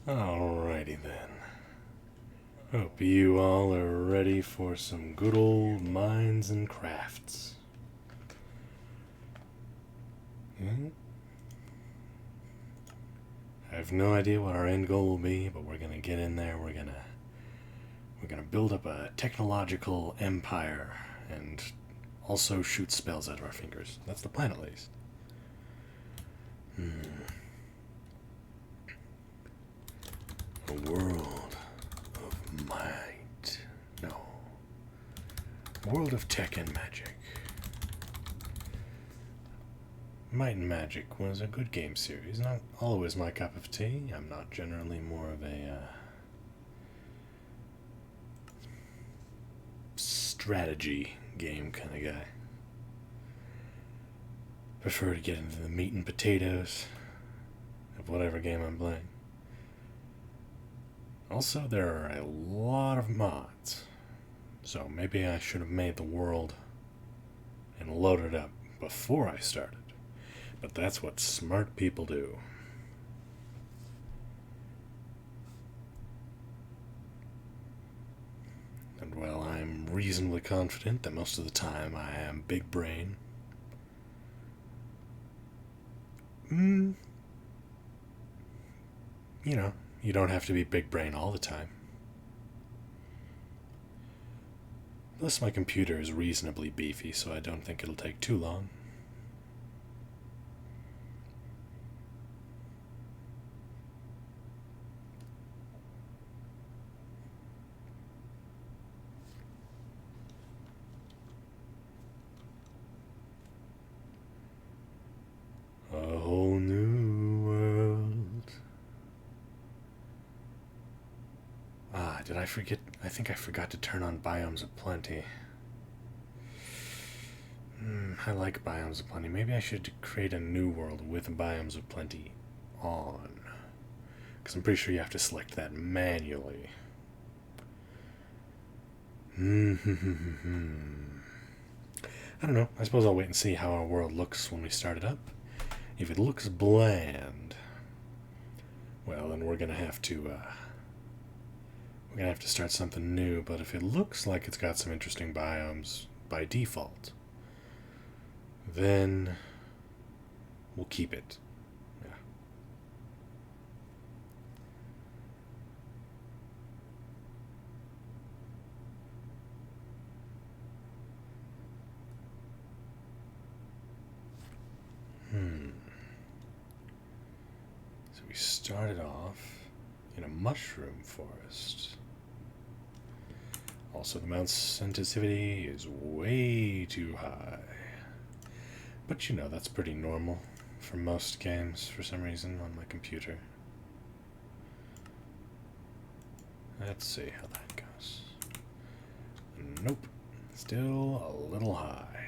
Alrighty then. Hope you all are ready for some good old minds and crafts. Hmm? I have no idea what our end goal will be, but we're gonna get in there. We're gonna build up a technological empire and also shoot spells out of our fingers. That's the plan, at least. A world of might. No. A world of tech and magic. Might and Magic was a good game series. Not always my cup of tea. I'm not generally more of a strategy game kind of guy. Prefer to get into the meat and potatoes of whatever game I'm playing. Also, there are a lot of mods, so maybe I should have made the world and loaded it up before I started. But that's what smart people do. And while I'm reasonably confident that most of the time I am big brain, you know, you don't have to be big brain all the time. Plus, my computer is reasonably beefy, so I don't think it'll take too long. A whole new world. Did I forget? I think I forgot to turn on Biomes of Plenty. I like Biomes of Plenty. Maybe I should create a new world with Biomes of Plenty on. Because I'm pretty sure you have to select that manually. I don't know. I suppose I'll wait and see how our world looks when we start it up. If it looks bland, well, then we're gonna have to start something new. But if it looks like it's got some interesting biomes by default, then we'll keep it. Yeah. So we started off in a mushroom forest. Also, the mouse sensitivity is way too high. But you know, that's pretty normal for most games for some reason on my computer. Let's see how that goes. Nope. Still a little high.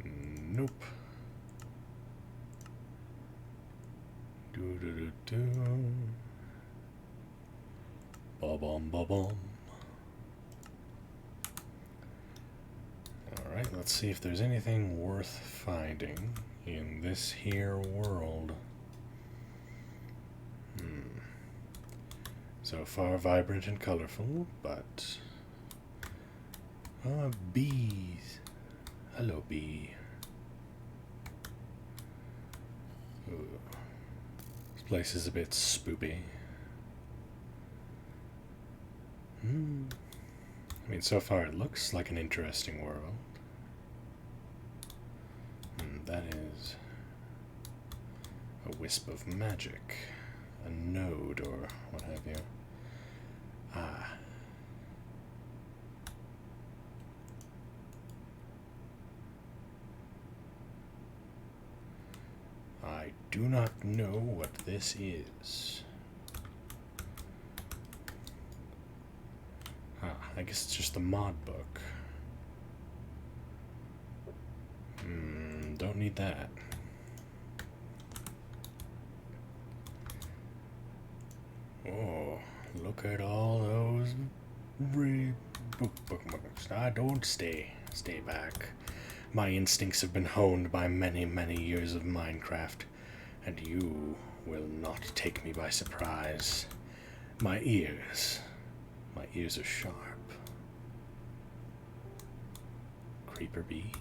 Nope. Do. Ba-bum, ba-bum. Alright, let's see if there's anything worth finding in this here world. So far vibrant and colorful, but... bees. Hello, bee. Ooh. This place is a bit spoopy. I mean, so far it looks like an interesting world. That is a wisp of magic, a node, or what have you. I do not know what this is. I guess it's just the mod book. Don't need that. Oh, look at all those bookmarks. Don't stay back. My instincts have been honed by many, many years of Minecraft, and you will not take me by surprise. My ears are sharp. Creeper bee.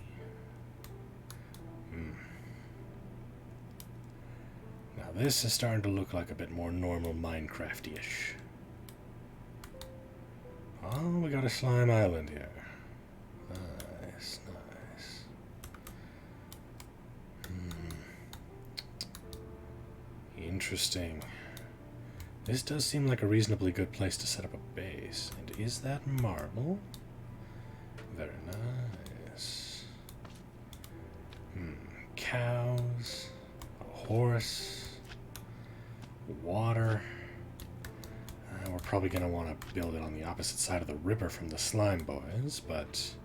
Now this is starting to look like a bit more normal Minecraft-ish. Oh, we got a slime island here. Nice, nice. Interesting. This does seem like a reasonably good place to set up a base. And is that marble? Very nice. Cows, a horse, water. We're probably going to want to build it on the opposite side of the river from the slime boys, but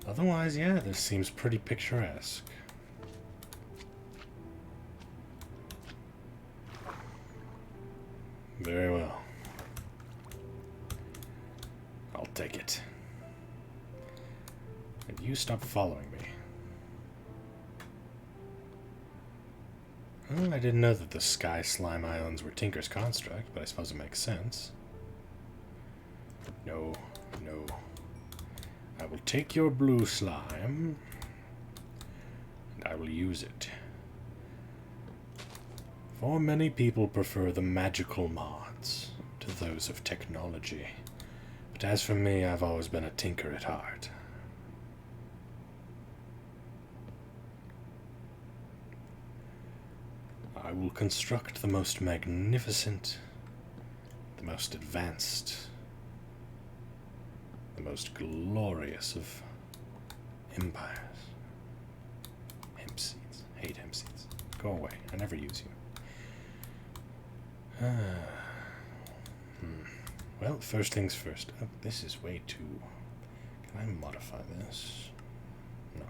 otherwise, yeah, this seems pretty picturesque. Very well. I'll take it. And you stop following me. Oh, I didn't know that the Sky Slime Islands were Tinker's construct, but I suppose it makes sense. No, no. I will take your blue slime, and I will use it. For many people prefer the magical mods to those of technology. But as for me, I've always been a tinker at heart. I will construct the most magnificent, the most advanced, the most glorious of empires. Hemp seeds. Hate hemp seeds. Go away. I never use you. Well, first things first. Oh, this is way too... Can I modify this? No.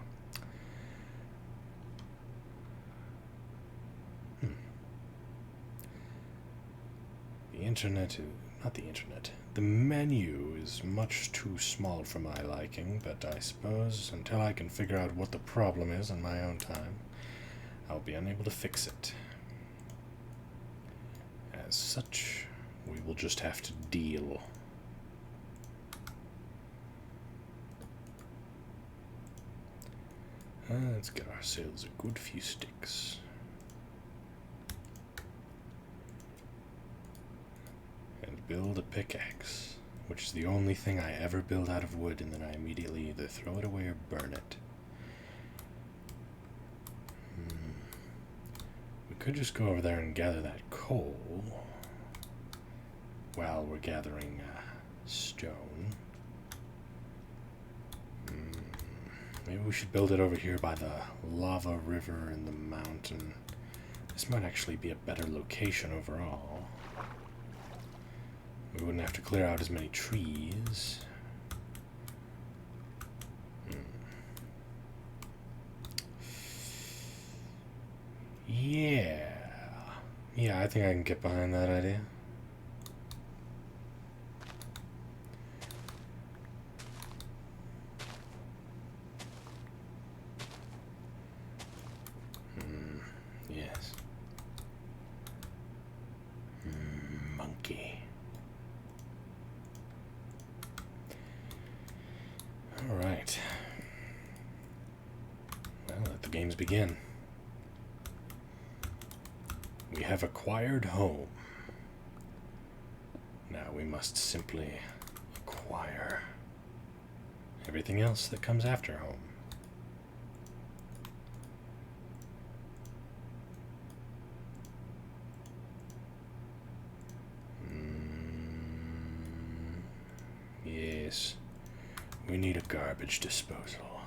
The internet is... Not the internet. The menu is much too small for my liking, but I suppose until I can figure out what the problem is in my own time, I'll be unable to fix it. As such, we will just have to deal. Let's get ourselves a good few sticks. And build a pickaxe, which is the only thing I ever build out of wood, and then I immediately either throw it away or burn it. We could just go over there and gather that coal while we're gathering stone. Maybe we should build it over here by the lava river and the mountain. This might actually be a better location overall. We wouldn't have to clear out as many trees. Yeah, I think I can get behind that idea. Yes. Monkey. All right. Well, let the games begin. We have acquired home. Now we must simply acquire everything else that comes after home. Yes, we need a garbage disposal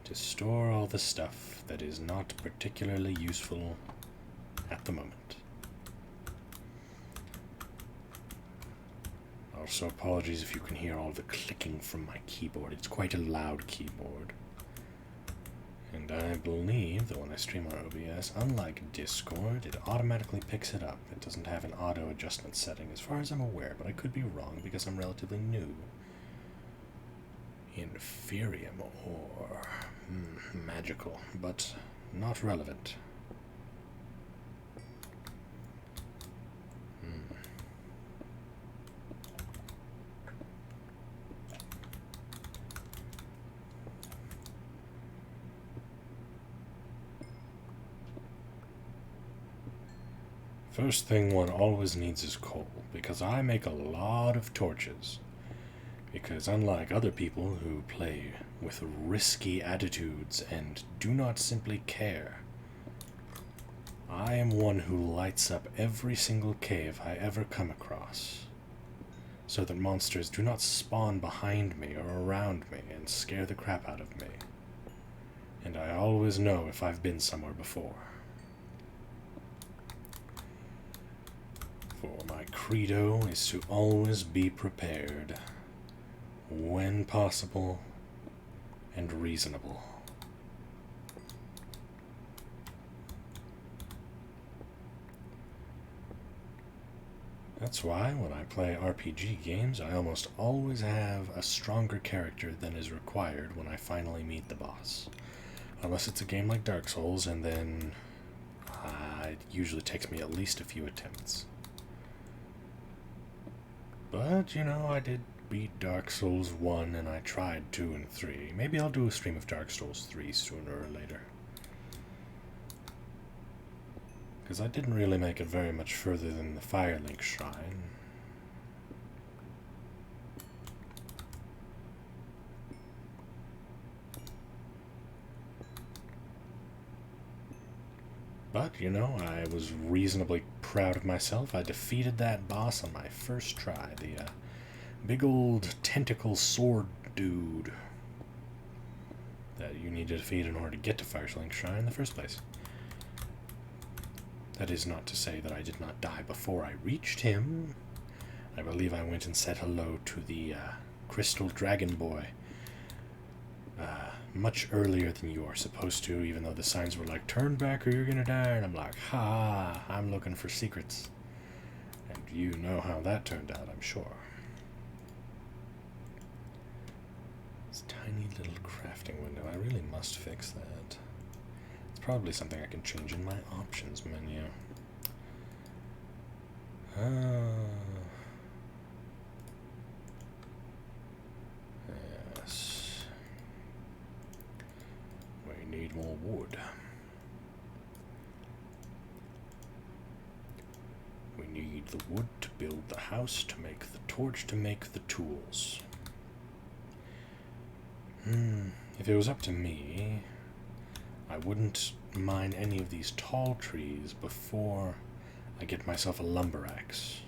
to store all the stuff that is not particularly useful at the moment. Also, apologies if you can hear all the clicking from my keyboard. It's quite a loud keyboard. And I believe that when I stream on OBS, unlike Discord, it automatically picks it up. It doesn't have an auto adjustment setting as far as I'm aware, but I could be wrong because I'm relatively new. Inferium ore. Magical, but not relevant. First thing one always needs is coal, because I make a lot of torches. Because unlike other people who play with risky attitudes and do not simply care, I am one who lights up every single cave I ever come across, so that monsters do not spawn behind me or around me and scare the crap out of me. And I always know if I've been somewhere before. For my credo is to always be prepared, when possible and reasonable. That's why when I play RPG games, I almost always have a stronger character than is required when I finally meet the boss. Unless it's a game like Dark Souls, and then it usually takes me at least a few attempts. But, I did beat Dark Souls 1, and I tried 2 and 3. Maybe I'll do a stream of Dark Souls 3 sooner or later. Because I didn't really make it very much further than the Firelink Shrine. But, I was reasonably proud of myself. I defeated that boss on my first try. The big old tentacle sword dude that you need to defeat in order to get to Firelink Shrine in the first place. That is not to say that I did not die before I reached him. I believe I went and said hello to the Crystal Dragon Boy much earlier than you are supposed to, even though the signs were like, turn back or you're gonna die, and I'm like, ha, I'm looking for secrets. And you know how that turned out, I'm sure. This tiny little crafting window, I really must fix that. It's probably something I can change in my options menu. Yes. We need more wood. We need the wood to build the house, to make the torch, to make the tools. If it was up to me, I wouldn't mine any of these tall trees before I get myself a lumber axe.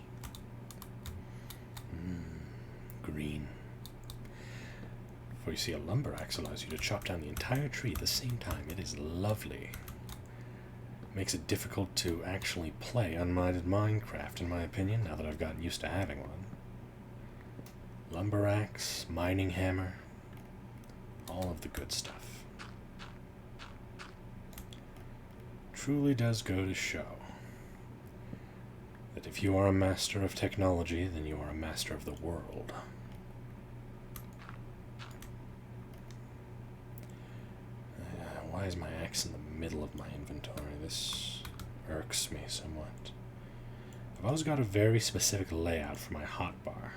Green. For you see, a lumber axe allows you to chop down the entire tree at the same time. It is lovely. Makes it difficult to actually play unmited Minecraft, in my opinion, now that I've gotten used to having one. Lumber axe, mining hammer, all of the good stuff. Truly does go to show that if you are a master of technology, then you are a master of the world. Why is my axe in the middle of my inventory? This irks me somewhat. I've always got a very specific layout for my hotbar.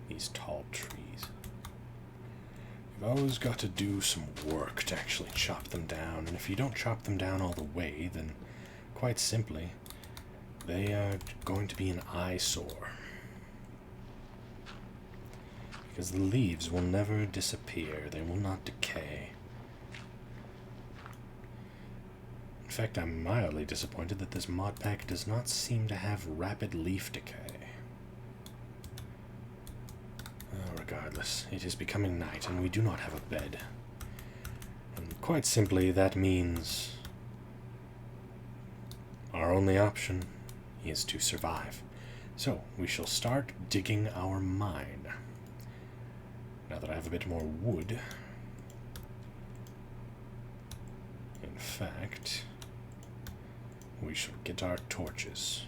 These tall trees. You've always got to do some work to actually chop them down, and if you don't chop them down all the way, then quite simply, they are going to be an eyesore. Because the leaves will never disappear, they will not decay. In fact, I'm mildly disappointed that this mod pack does not seem to have rapid leaf decay. Regardless, it is becoming night, and we do not have a bed. And quite simply, that means our only option is to survive. So, we shall start digging our mine. Now that I have a bit more wood. In fact, we shall get our torches.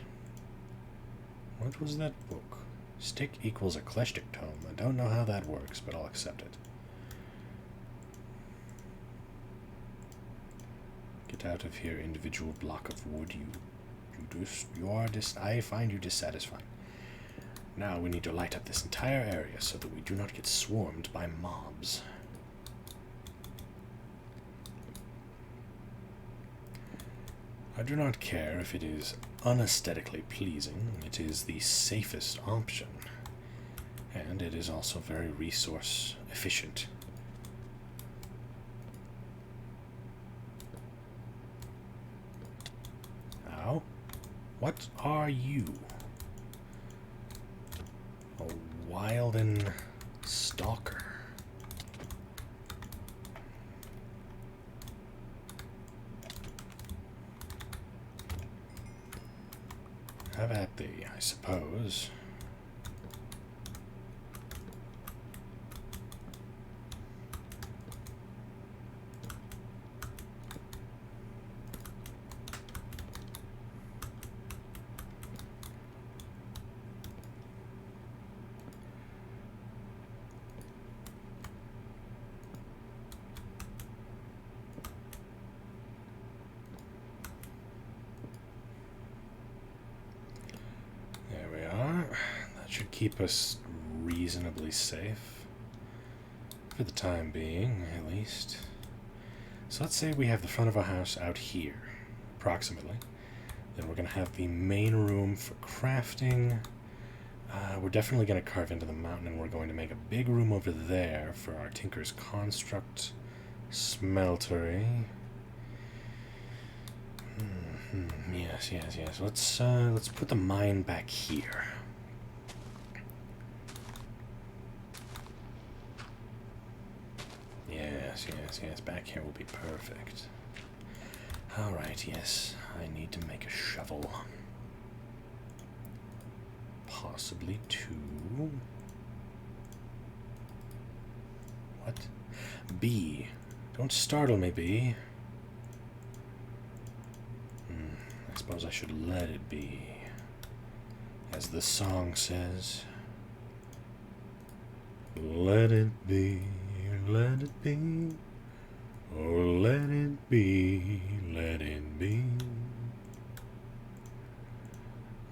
What was that book? Stick equals eclectic tome. I don't know how that works, but I'll accept it. Get Get out of here, individual block of wood. I find you dissatisfying. Now we need to light up this entire area so that we do not get swarmed by mobs. I do not care if it is unaesthetically pleasing. It is the safest option. And it is also very resource efficient. Ow. What are you? A Wilden stalker. Have at thee, I suppose. Keep us reasonably safe. For the time being, at least. So let's say we have the front of our house out here, approximately. Then we're going to have the main room for crafting. We're definitely going to carve into the mountain, and we're going to make a big room over there for our Tinker's Construct Smeltery. Yes. Let's put the mine back here. Yes, back here will be perfect. Alright, yes, I need to make a shovel. Possibly two. What? B. Don't startle me, B. I suppose I should let it be. As the song says. Let it be. Let it be, oh let it be, let it be.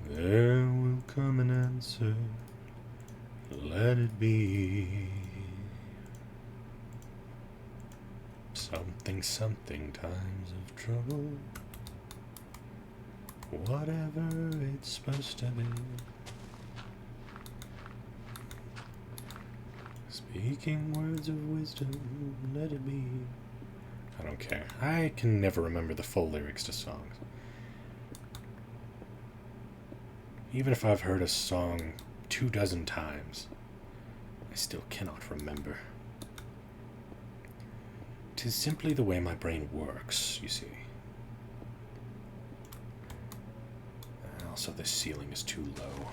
There will come an answer, let it be. Something times of trouble, whatever it's supposed to be. Speaking words of wisdom, let it be. I don't care. I can never remember the full lyrics to songs. Even if I've heard a song 24 times, I still cannot remember. 'Tis simply the way my brain works, you see. Also, this ceiling is too low.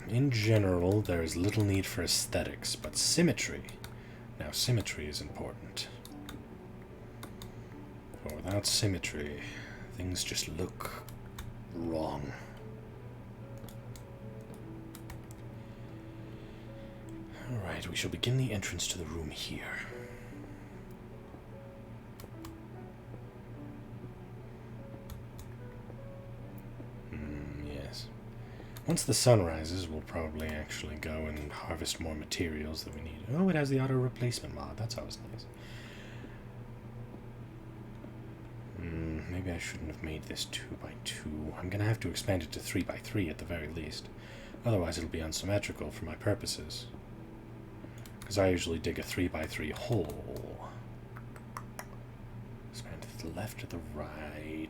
In general, there is little need for aesthetics, but symmetry. Now, symmetry is important. For without symmetry, things just look wrong. Alright, we shall begin the entrance to the room here. Yes. Once the sun rises, we'll probably actually go and harvest more materials that we need. Oh, it has the auto replacement mod. That's always nice. Maybe I shouldn't have made this 2x2. I'm going to have to expand it to 3x3 at the very least. Otherwise, it'll be unsymmetrical for my purposes. Because I usually dig a 3x3 hole. Expand it to the left or the right.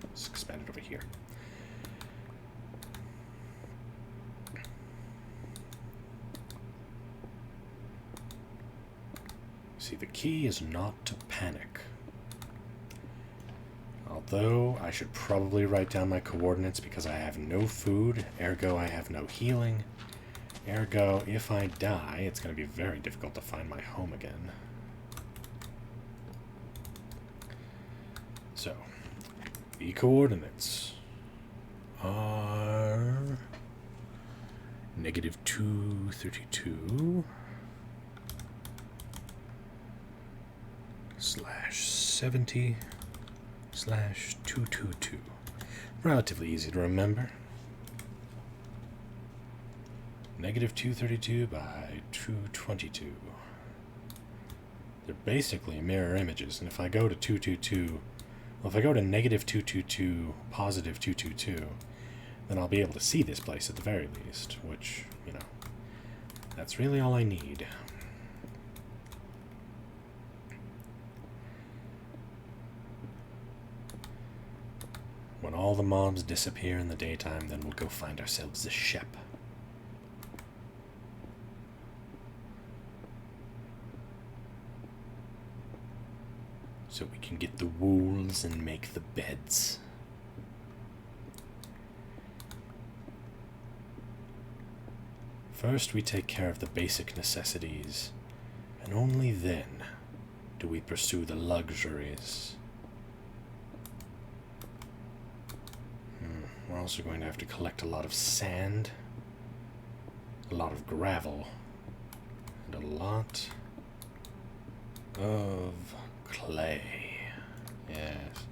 Let's expand it over here. See, the key is not to panic. Although, I should probably write down my coordinates because I have no food, ergo I have no healing. Ergo, if I die, it's going to be very difficult to find my home again. So, the coordinates are Negative 232 slash 70 slash 222. Relatively easy to remember. Negative 232 by 222. They're basically mirror images, and if I go to 222, well, if I go to negative 222, positive 222, then I'll be able to see this place at the very least, which, you know, that's really all I need. When all the mobs disappear in the daytime, then we'll go find ourselves a ship. So we can get the wools and make the beds. First, we take care of the basic necessities, and only then do we pursue the luxuries. We're also going to have to collect a lot of sand, a lot of gravel, and a lot of clay. Yes.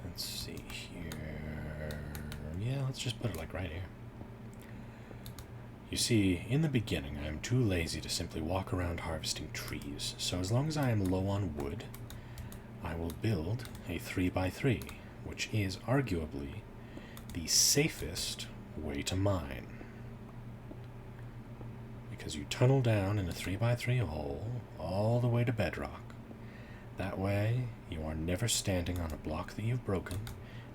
Let's see here. Yeah, let's just put it like right here. You see, in the beginning, I am too lazy to simply walk around harvesting trees, so as long as I am low on wood, I will build a 3x3, which is arguably the safest way to mine. Because you tunnel down in a 3x3 hole all the way to bedrock. That way, you are never standing on a block that you've broken,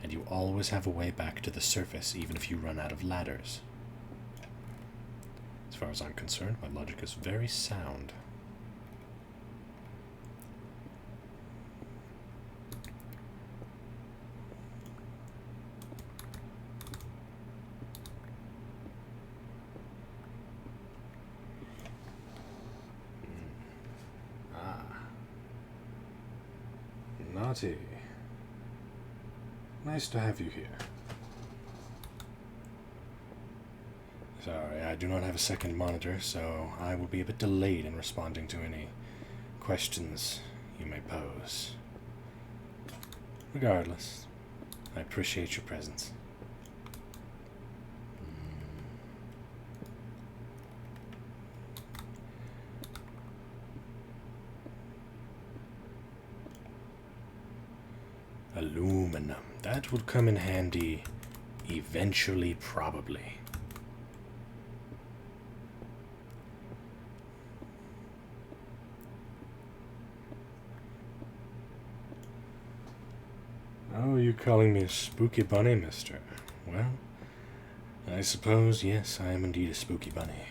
and you always have a way back to the surface, even if you run out of ladders. As far as I'm concerned, my logic is very sound. Naughty. Nice to have you here. Sorry, I do not have a second monitor, so I will be a bit delayed in responding to any questions you may pose. Regardless, I appreciate your presence. Aluminum. That would come in handy eventually, probably. Oh, you calling me a spooky bunny, mister? Well, I suppose, yes, I am indeed a spooky bunny.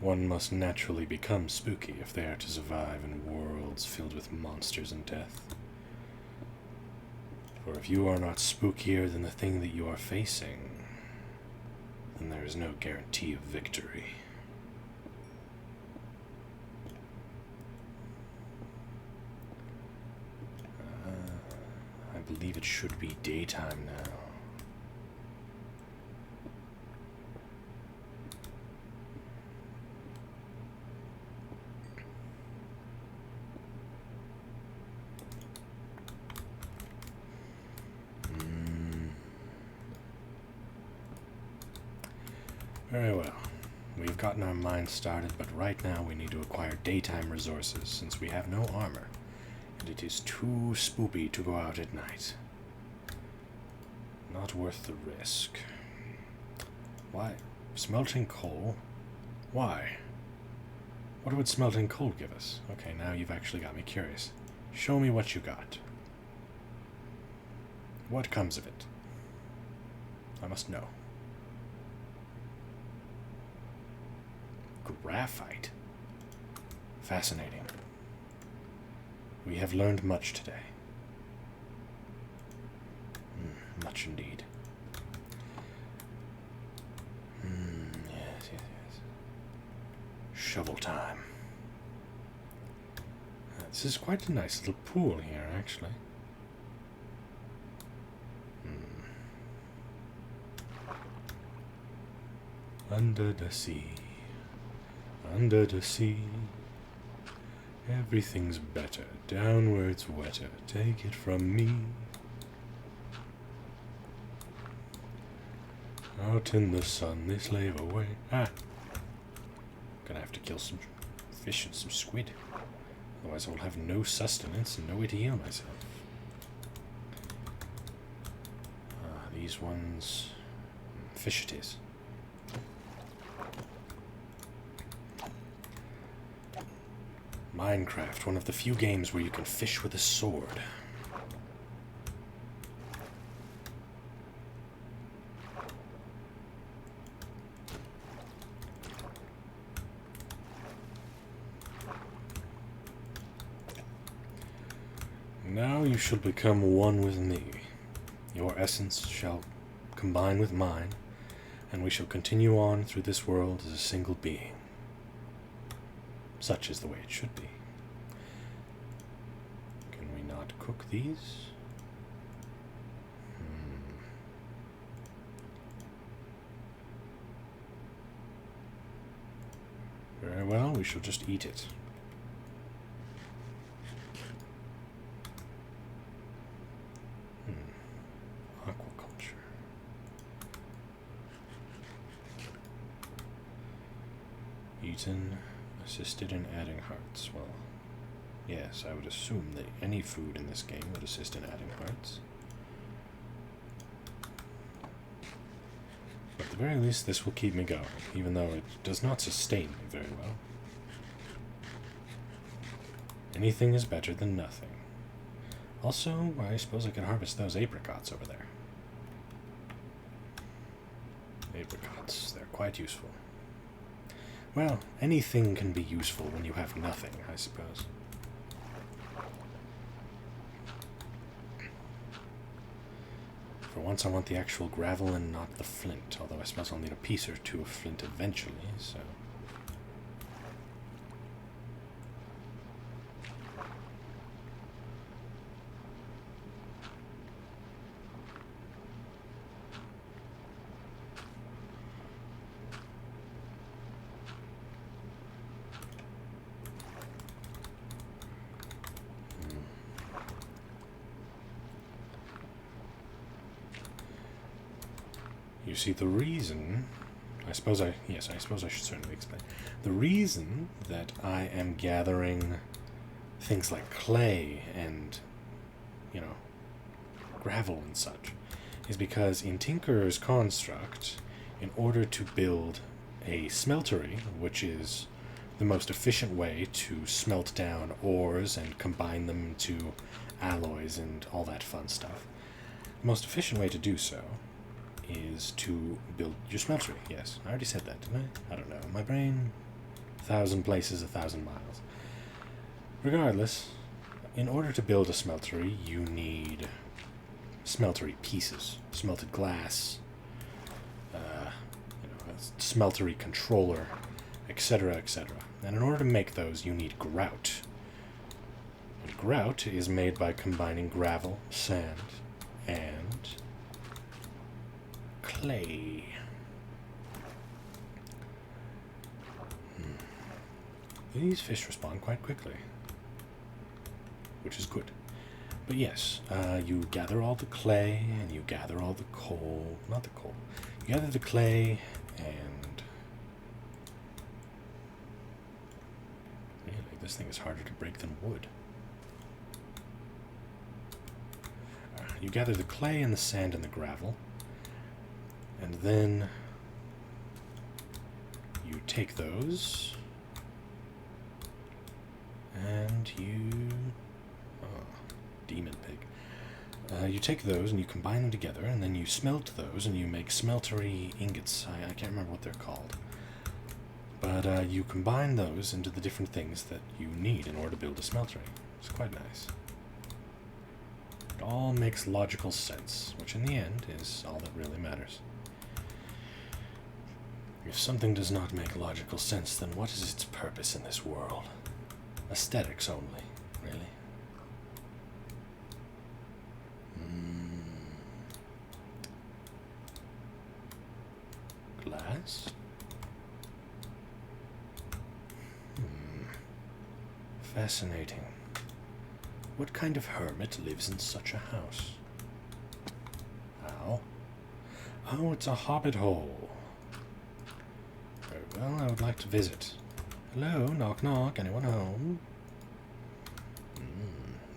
One must naturally become spooky if they are to survive in worlds filled with monsters and death. For if you are not spookier than the thing that you are facing, then there is no guarantee of victory. I believe it should be daytime now. Very well. We've gotten our mine started, but right now we need to acquire daytime resources, since we have no armor, and it is too spoopy to go out at night. Not worth the risk. Why? Smelting coal? Why? What would smelting coal give us? Okay, now you've actually got me curious. Show me what you got. What comes of it? I must know. Graphite. Fascinating. We have learned much today. Much indeed. Yes. Shovel time. This is quite a nice little pool here, actually. Under the sea, under the sea, everything's better, down where it's wetter, take it from me. Out in the sun they slave away. Gonna have to kill some fish and some squid, otherwise I will have no sustenance and no way to heal myself. These ones... fish it is. Minecraft, one of the few games where you can fish with a sword. Now you shall become one with me. Your essence shall combine with mine, and we shall continue on through this world as a single being. Such is the way it should be. Can we not cook these? Very well, we shall just eat it. Aquaculture. Eaten. Assisted in adding hearts. Well, yes, I would assume that any food in this game would assist in adding hearts. But at the very least, this will keep me going, even though it does not sustain me very well. Anything is better than nothing. Also, I suppose I could harvest those apricots over there. Apricots, they're quite useful. Well, anything can be useful when you have nothing, I suppose. For once I want the actual gravel and not the flint, although I suppose I'll need a piece or two of flint eventually, so... You see, the reason... I suppose I should certainly explain. The reason that I am gathering things like clay and, you know, gravel and such, is because in Tinker's construct, in order to build a smeltery, which is the most efficient way to smelt down ores and combine them to alloys and all that fun stuff, the most efficient way to do so is to build your smeltery. Yes, I already said that, didn't I? I don't know. My brain, 1,000 places, 1,000 miles. Regardless, in order to build a smeltery, you need smeltery pieces, smelted glass, a smeltery controller, etc., etc. And in order to make those, you need grout. And grout is made by combining gravel, sand, and clay. These fish respawn quite quickly, which is good. But yes, you gather all the clay, and you gather all the coal. Not the coal. You gather the clay, and... really, this thing is harder to break than wood. You gather the clay and the sand and the gravel, and then you take those, and you... oh, demon pig. You take those and you combine them together, and then you smelt those, and you make smeltery ingots. I can't remember what they're called. But you combine those into the different things that you need in order to build a smeltery. It's quite nice. It all makes logical sense, which in the end is all that really matters. If something does not make logical sense, then what is its purpose in this world? Aesthetics only, really. Glass? Fascinating. What kind of hermit lives in such a house? Ow. Oh, it's a hobbit hole. Very well, I would like to visit. Hello, knock knock, anyone home?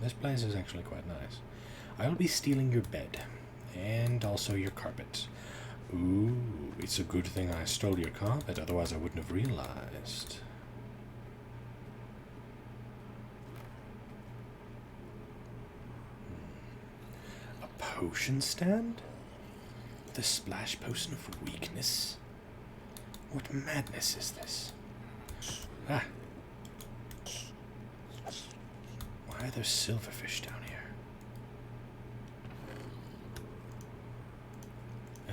This place is actually quite nice. I will be stealing your bed, and also your carpet. Ooh, it's a good thing I stole your carpet, otherwise I wouldn't have realized. A potion stand? The splash potion of weakness? What madness is this? Ah. Why are there silverfish down here?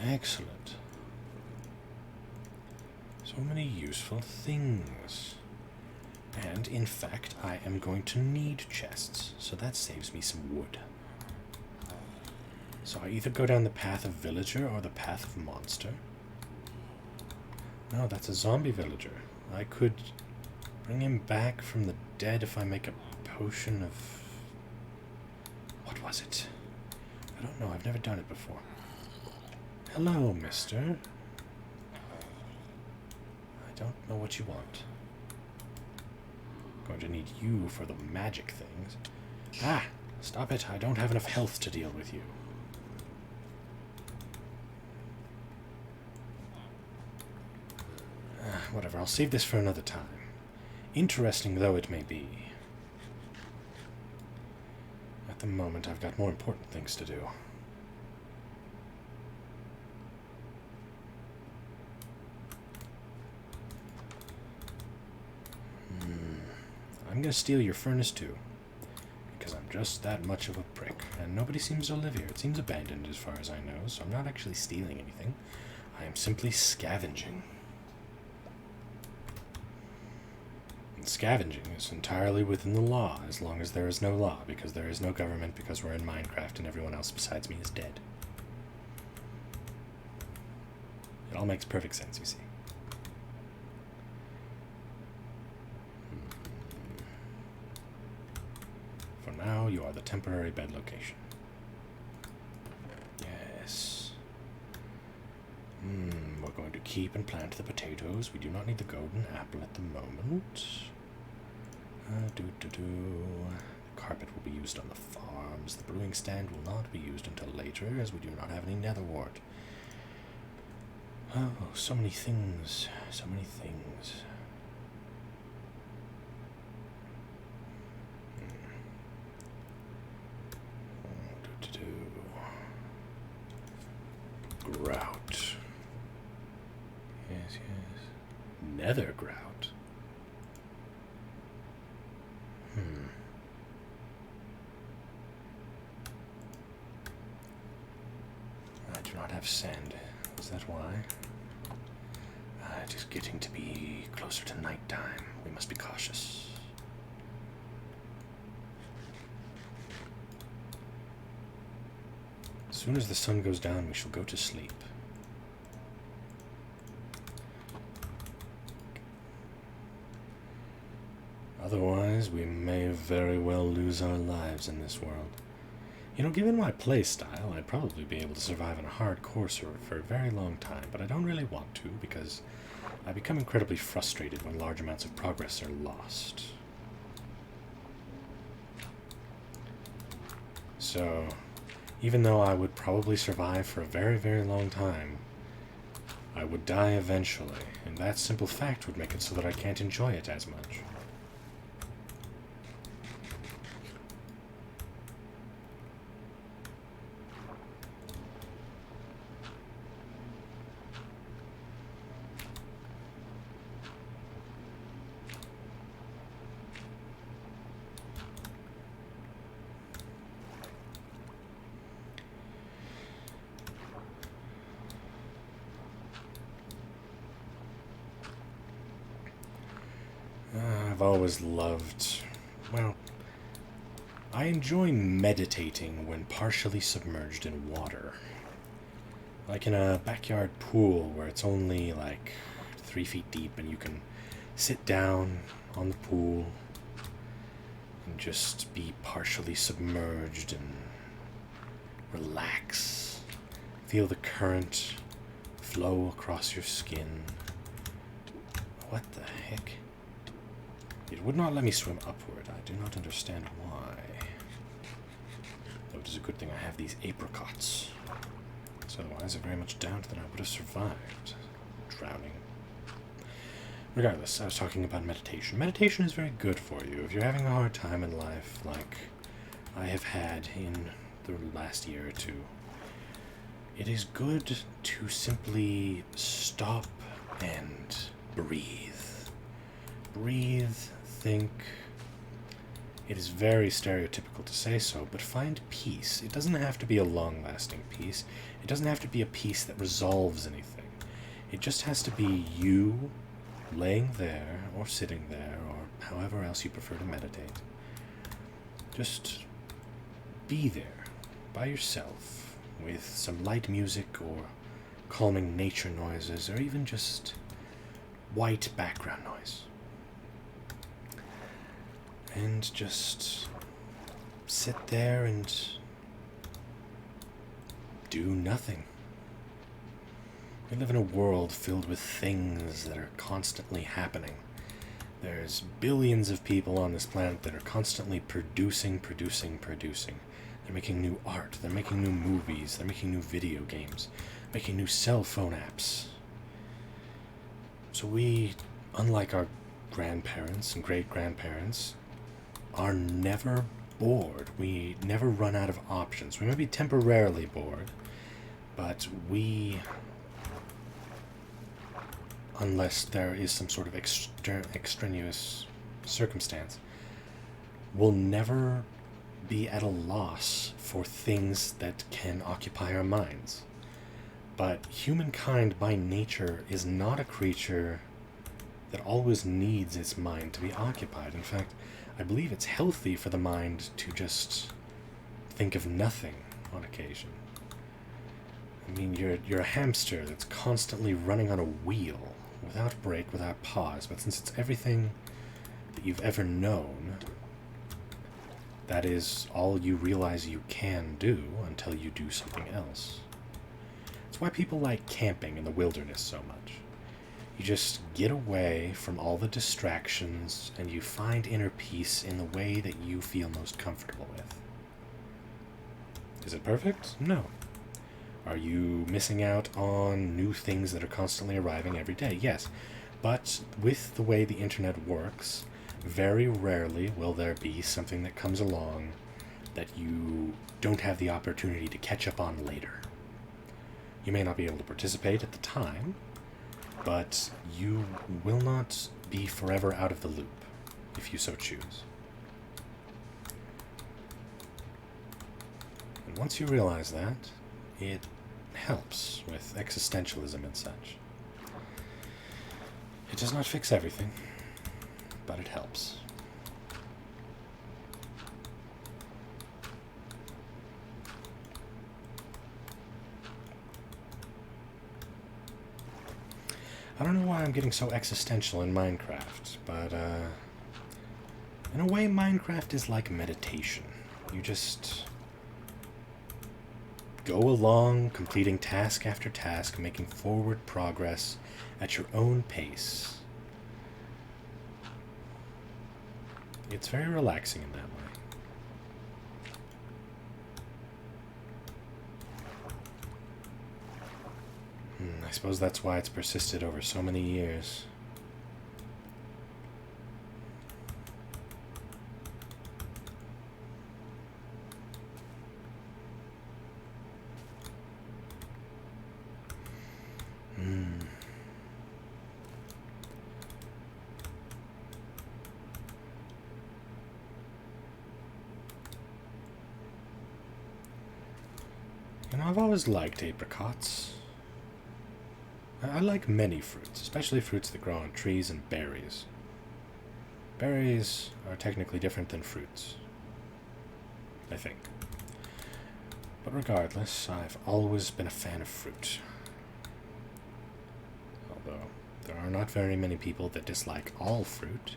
Excellent. So many useful things. And, in fact, I am going to need chests, so that saves me some wood. So I either go down the path of villager or the path of monster. No, that's a zombie villager. I could bring him back from the dead if I make a potion of... What was it? I don't know, I've never done it before. Hello, mister. I don't know what you want. Going to need you for the magic things. Ah! Stop it, I don't have enough health to deal with you. Whatever, I'll save this for another time. Interesting though it may be. At the moment, I've got more important things to do. I'm gonna steal your furnace too, because I'm just that much of a prick, and nobody seems to live here. It seems abandoned as far as I know, so I'm not actually stealing anything. I am simply scavenging. And scavenging is entirely within the law, as long as there is no law, because there is no government, because we're in Minecraft and everyone else besides me is dead. It all makes perfect sense, you see. For now, you are the temporary bed location. Yes. We're going to keep and plant the potatoes. We do not need the golden apple at the moment. The carpet will be used on the farms. The brewing stand will not be used until later, as we do not have any nether wart. Oh, so many things. So many things. Grout. Yes, yes. Nether grout. I do not have sand. Is that why? It is getting to be closer to nighttime. We must be cautious. As soon as the sun goes down, we shall go to sleep. Otherwise, we may very well lose our lives in this world. You know, given my playstyle, I'd probably be able to survive on a hardcore server for a very long time, but I don't really want to because I become incredibly frustrated when large amounts of progress are lost. So, even though I would probably survive for a very, very long time, I would die eventually, and that simple fact would make it so that I can't enjoy it as much. I've always loved, well, I enjoy meditating when partially submerged in water. Like in a backyard pool where it's only like 3 feet deep and you can sit down on the pool and just be partially submerged and relax. Feel the current flow across your skin. What the heck? It would not let me swim upward. I do not understand why. Though it is a good thing I have these apricots. So otherwise, I very much doubt that I would have survived drowning. Regardless, I was talking about meditation. Meditation is very good for you. If you're having a hard time in life, like I have had in the last year or two, it is good to simply stop and breathe. Breathe, think. It is very stereotypical to say so, but find peace. It doesn't have to be a long-lasting peace. It doesn't have to be a peace that resolves anything. It just has to be you laying there, or sitting there, or however else you prefer to meditate. Just be there, by yourself, with some light music, or calming nature noises, or even just white background noise. And just sit there and do nothing. We live in a world filled with things that are constantly happening. There's billions of people on this planet that are constantly producing. They're making new art, they're making new movies, they're making new video games, making new cell phone apps. So we, unlike our grandparents and great-grandparents, are never bored. We never run out of options. We may be temporarily bored, but we, unless there is some sort of extraneous circumstance, will never be at a loss for things that can occupy our minds. But humankind by nature is not a creature that always needs its mind to be occupied. In fact, I believe it's healthy for the mind to just think of nothing on occasion. I mean, you're a hamster that's constantly running on a wheel, without break, without pause, but since it's everything that you've ever known, that is all you realize you can do until you do something else. It's why people like camping in the wilderness so much. You just get away from all the distractions, and you find inner peace in the way that you feel most comfortable with. Is it perfect? No. Are you missing out on new things that are constantly arriving every day? Yes. But with the way the internet works, very rarely will there be something that comes along that you don't have the opportunity to catch up on later. You may not be able to participate at the time, but you will not be forever out of the loop, if you so choose. And once you realize that, it helps with existentialism and such. It does not fix everything, but it helps. I don't know why I'm getting so existential in Minecraft, but in a way Minecraft is like meditation. You just go along, completing task after task, making forward progress at your own pace. It's very relaxing in that way. I suppose that's why it's persisted over so many years. You know, I've always liked apricots. I like many fruits, especially fruits that grow on trees and berries. Berries are technically different than fruits, I think. But regardless, I've always been a fan of fruit. Although, there are not very many people that dislike all fruit.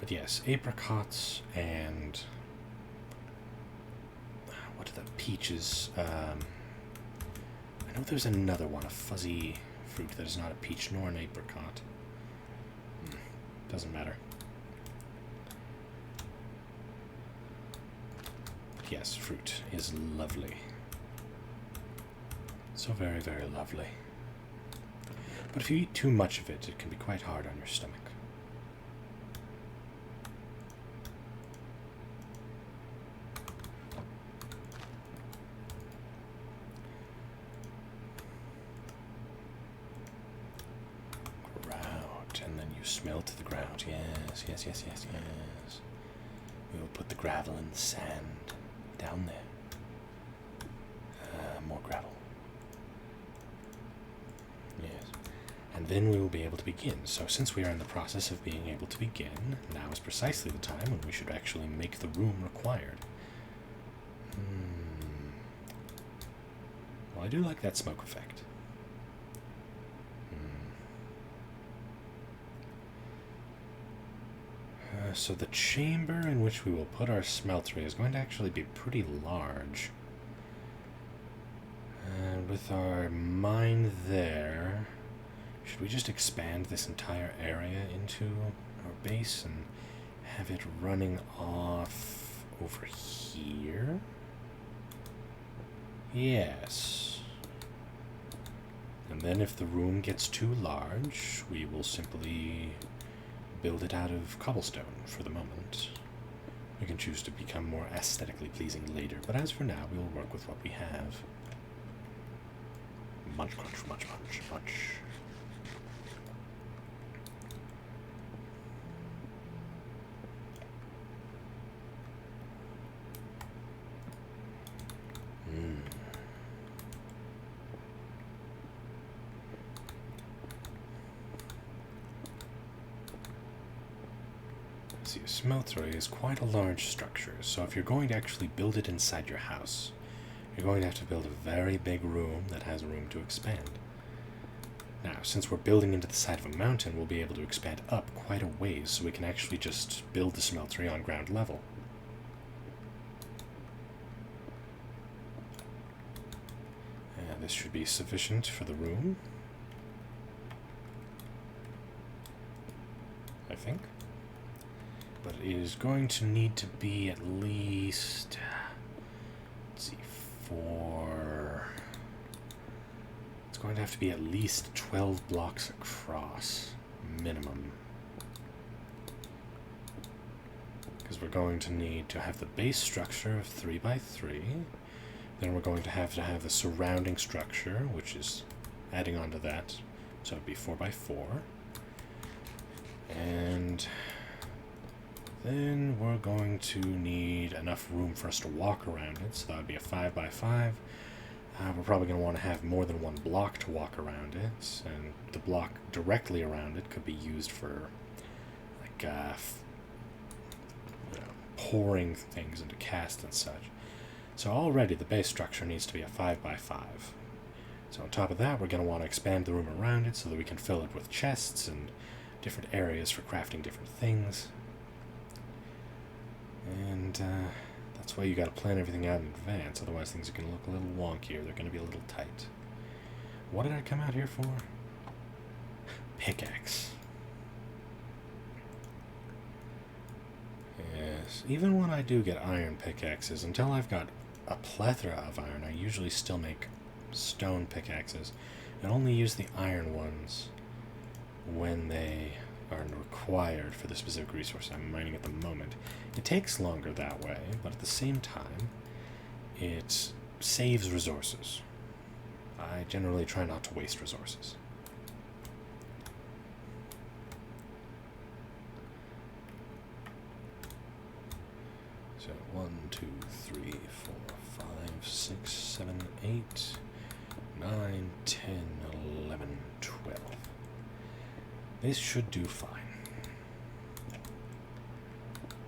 But yes, apricots and what are the peaches? I know there's another one, a fuzzy fruit that is not a peach nor an apricot. Doesn't matter. But yes, fruit is lovely. So very, very lovely. But if you eat too much of it, it can be quite hard on your stomach. Grout, and then you smelt the grout. Yes, yes, yes, yes, yes. We will put the gravel and the sand down there. More gravel. Yes. And then we will be able to begin. So since we are in the process of being able to begin, now is precisely the time when we should actually make the room required. Well, I do like that smoke effect. So the chamber in which we will put our smeltery is going to actually be pretty large. And with our mine there, should we just expand this entire area into our base and have it running off over here? Yes. And then if the room gets too large, we will simply build it out of cobblestone for the moment. We can choose to become more aesthetically pleasing later, but as for now, we will work with what we have. Munch, crunch, munch, munch, munch. See, a smeltery is quite a large structure, so if you're going to actually build it inside your house, you're going to have to build a very big room that has room to expand. Now, since we're building into the side of a mountain, we'll be able to expand up quite a ways, so we can actually just build the smeltery on ground level. And this should be sufficient for the room, I think. But it is going to need to be at least, let's see, it's going to have to be at least 12 blocks across, minimum. Because we're going to need to have the base structure of 3 by 3. Then we're going to have the surrounding structure, which is adding on to that, so it'd be 4 by 4. And then we're going to need enough room for us to walk around it, so that would be a 5 by 5. We're probably going to want to have more than one block to walk around it, and the block directly around it could be used for, like, pouring things into cast and such. So already the base structure needs to be a 5 by 5. So on top of that, we're going to want to expand the room around it so that we can fill it with chests and different areas for crafting different things. And that's why you got to plan everything out in advance, otherwise things are going to look a little wonkier. They're going to be a little tight. What did I come out here for? Pickaxe. Yes, even when I do get iron pickaxes, until I've got a plethora of iron, I usually still make stone pickaxes, and only use the iron ones when they are required for the specific resource I'm mining at the moment. It takes longer that way, but at the same time, it saves resources. I generally try not to waste resources. So 1, 2, 3, 4, 5, 6, 7, 8, 9, 10, 11, 12. This should do fine.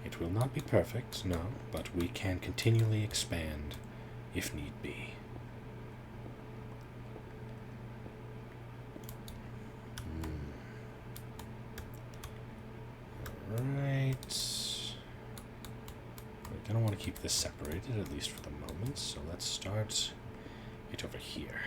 It will not be perfect, no, but we can continually expand if need be. Alright. Alright. We're going to want to keep this separated, at least for the moment, so let's start it over here.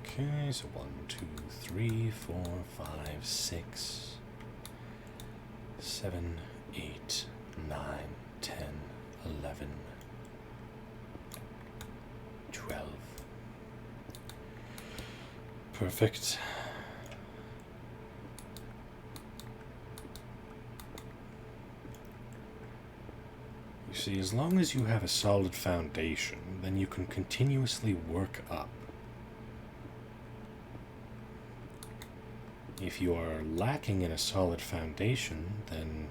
Okay, so 1, 2, 3, 4, 5, 6, 7, 8, 9, 10, 11, 12. Perfect. You see, as long as you have a solid foundation, then you can continuously work up. If you are lacking in a solid foundation, then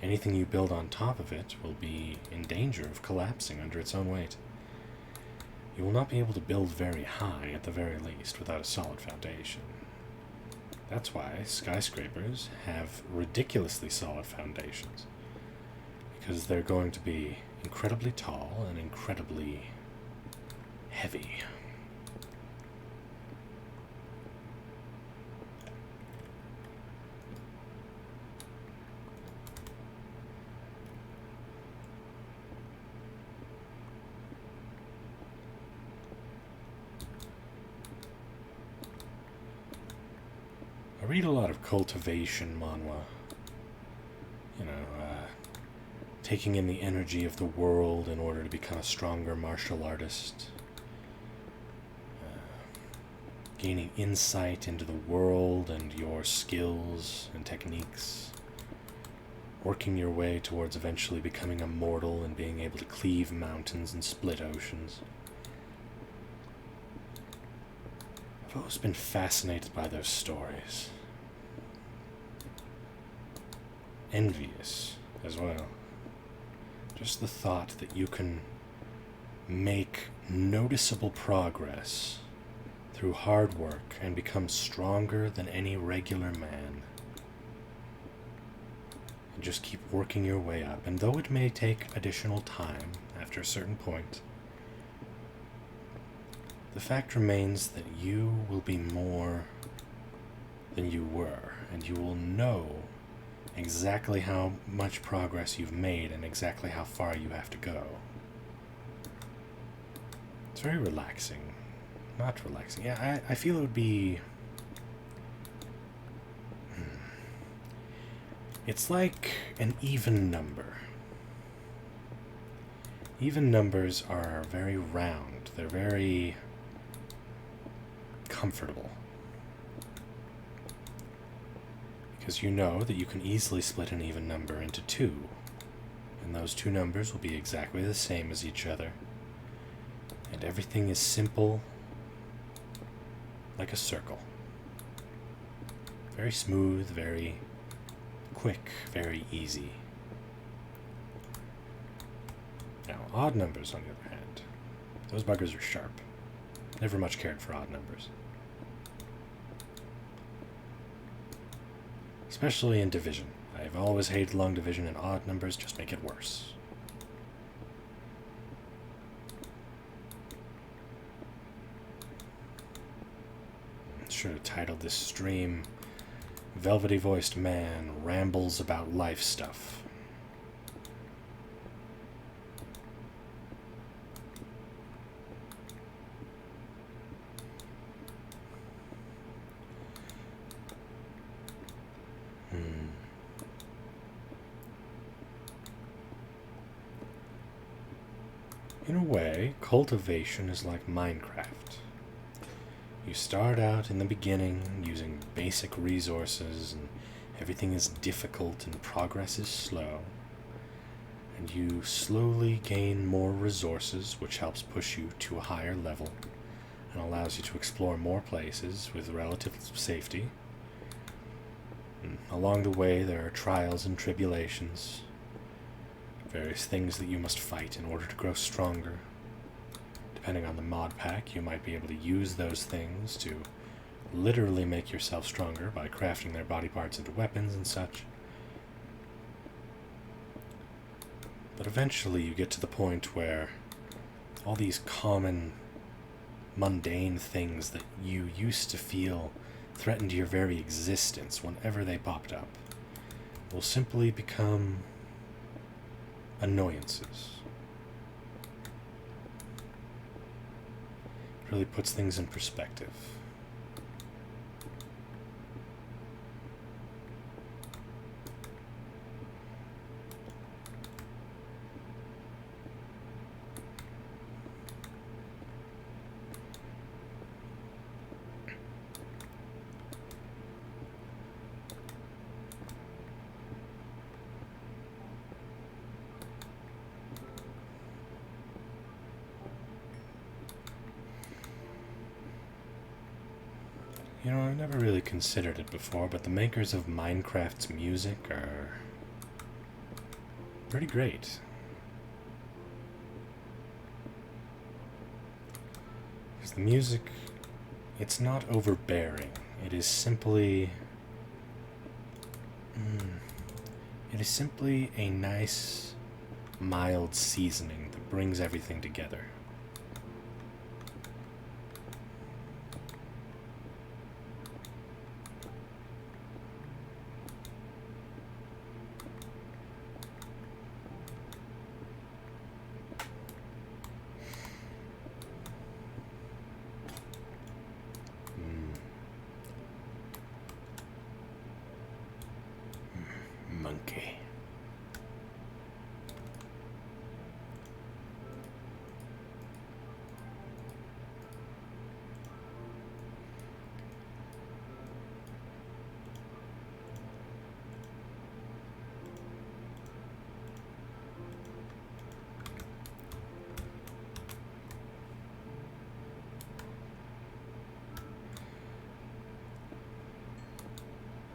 anything you build on top of it will be in danger of collapsing under its own weight. You will not be able to build very high, at the very least, without a solid foundation. That's why skyscrapers have ridiculously solid foundations, because they're going to be incredibly tall and incredibly heavy. I read a lot of cultivation manhwa. You know, taking in the energy of the world in order to become a stronger martial artist. Gaining insight into the world and your skills and techniques. Working your way towards eventually becoming immortal and being able to cleave mountains and split oceans. I've always been fascinated by those stories. Envious as well. Just the thought that you can make noticeable progress through hard work and become stronger than any regular man. And just keep working your way up. And though it may take additional time after a certain point, the fact remains that you will be more than you were, and you will know exactly how much progress you've made and exactly how far you have to go. It's very relaxing. Not relaxing. Yeah, I feel it would be... It's like an even number. Even numbers are very round. They're very comfortable. Because you know that you can easily split an even number into two, and those two numbers will be exactly the same as each other, and everything is simple, like a circle. Very smooth, very quick, very easy. Now, odd numbers, on the other hand, those buggers are sharp. Never much cared for odd numbers. Especially in division. I've always hated long division, and odd numbers just make it worse. Should have titled this stream Velvety Voiced Man Rambles About Life Stuff. In a way, cultivation is like Minecraft. You start out in the beginning using basic resources, and everything is difficult and progress is slow. And you slowly gain more resources, which helps push you to a higher level and allows you to explore more places with relative safety. And along the way, there are trials and tribulations. Various things that you must fight in order to grow stronger. Depending on the mod pack, you might be able to use those things to literally make yourself stronger by crafting their body parts into weapons and such. But eventually you get to the point where all these common, mundane things that you used to feel threatened your very existence whenever they popped up will simply become annoyances. It really puts things in perspective. You know, I've never really considered it before, but the makers of Minecraft's music are pretty great. Because the music, it's not overbearing. It is simply... it is simply a nice, mild seasoning that brings everything together. Monkey.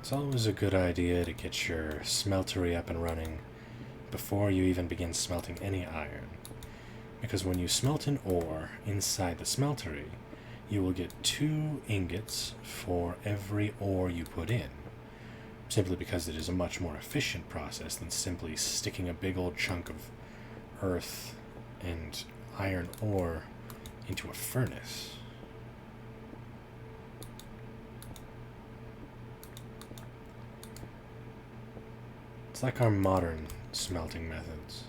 It's always a good idea to get your smeltery up and running before you even begin smelting any iron. Because when you smelt an ore inside the smeltery, you will get 2 ingots for every ore you put in, simply because it is a much more efficient process than simply sticking a big old chunk of earth and iron ore into a furnace. It's like our modern smelting methods.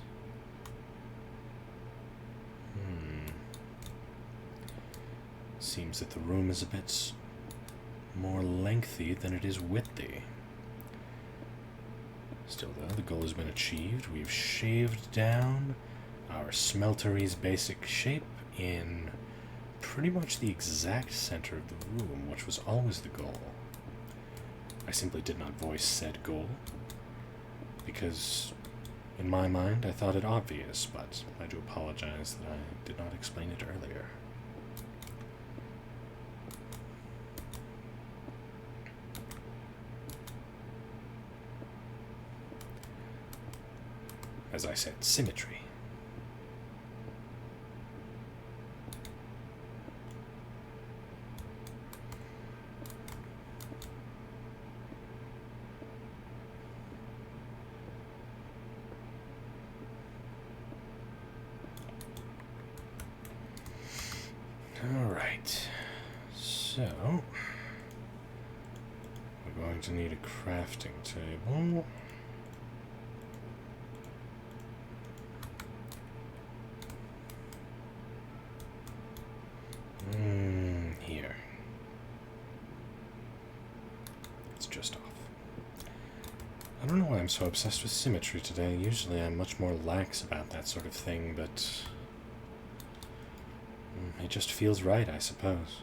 Seems that the room is a bit more lengthy than it is widthy. Still though, the goal has been achieved. We've shaved down our smeltery's basic shape in pretty much the exact center of the room, which was always the goal. I simply did not voice said goal, because in my mind I thought it obvious, but I do apologize that I did not explain it earlier. As I said, symmetry. Alright, so we're going to need a crafting table. Here. It's just off. I don't know why I'm so obsessed with symmetry today. Usually I'm much more lax about that sort of thing, but it just feels right, I suppose.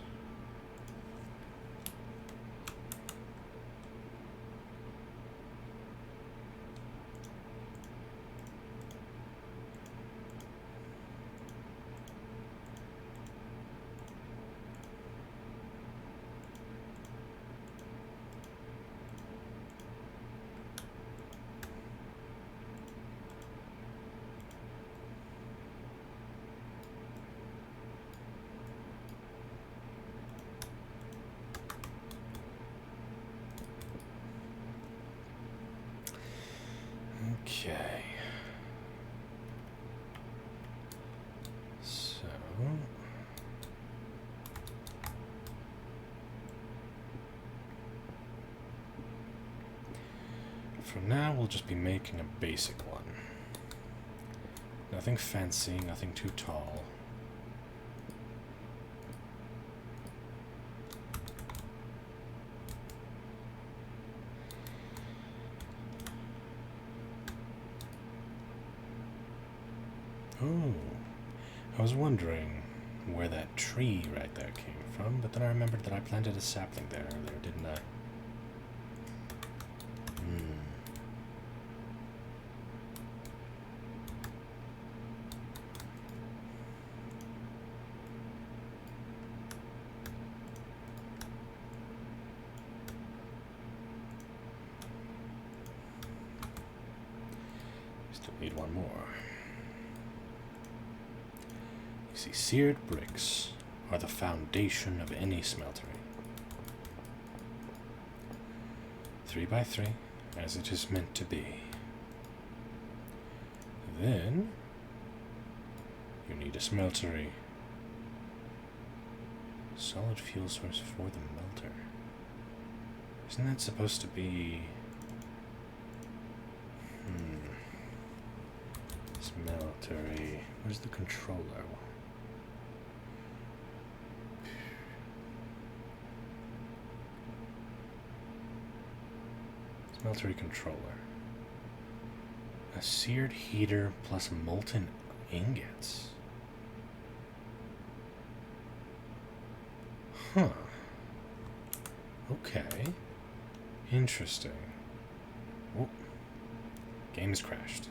For now, we'll just be making a basic one. Nothing fancy, nothing too tall. Oh, I was wondering where that tree right there came from, but then I remembered that I planted a sapling there earlier, didn't I? Still need one more. You see, seared bricks are the foundation of any smeltery. 3 by 3, as it is meant to be. Then, you need a smeltery. Solid fuel source for the melter. Isn't that supposed to be... Smeltery. Where's the controller? Smeltery controller. A seared heater plus molten ingots. Huh. Okay. Interesting. Oh. Game has crashed.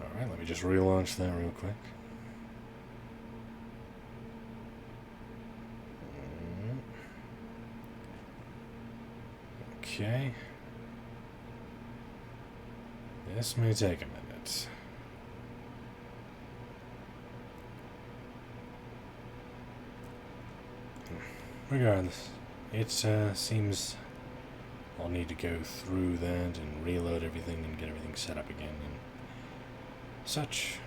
Alright, let me just relaunch that real quick. Okay. This may take a minute. Regardless, it seems I'll need to go through that and reload everything and get everything set up again and such.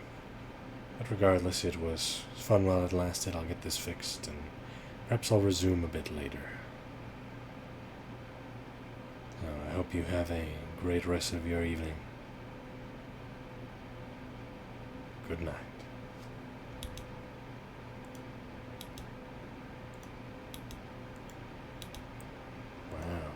But regardless, it was fun while it lasted. I'll get this fixed and perhaps I'll resume a bit later. I hope you have a great rest of your evening. Good night. Wow.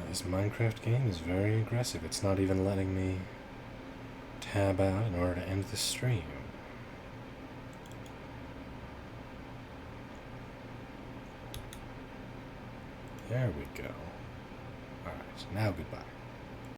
This Minecraft game is very aggressive. It's not even letting me tab out in order to end the stream. There we go. Alright, now goodbye.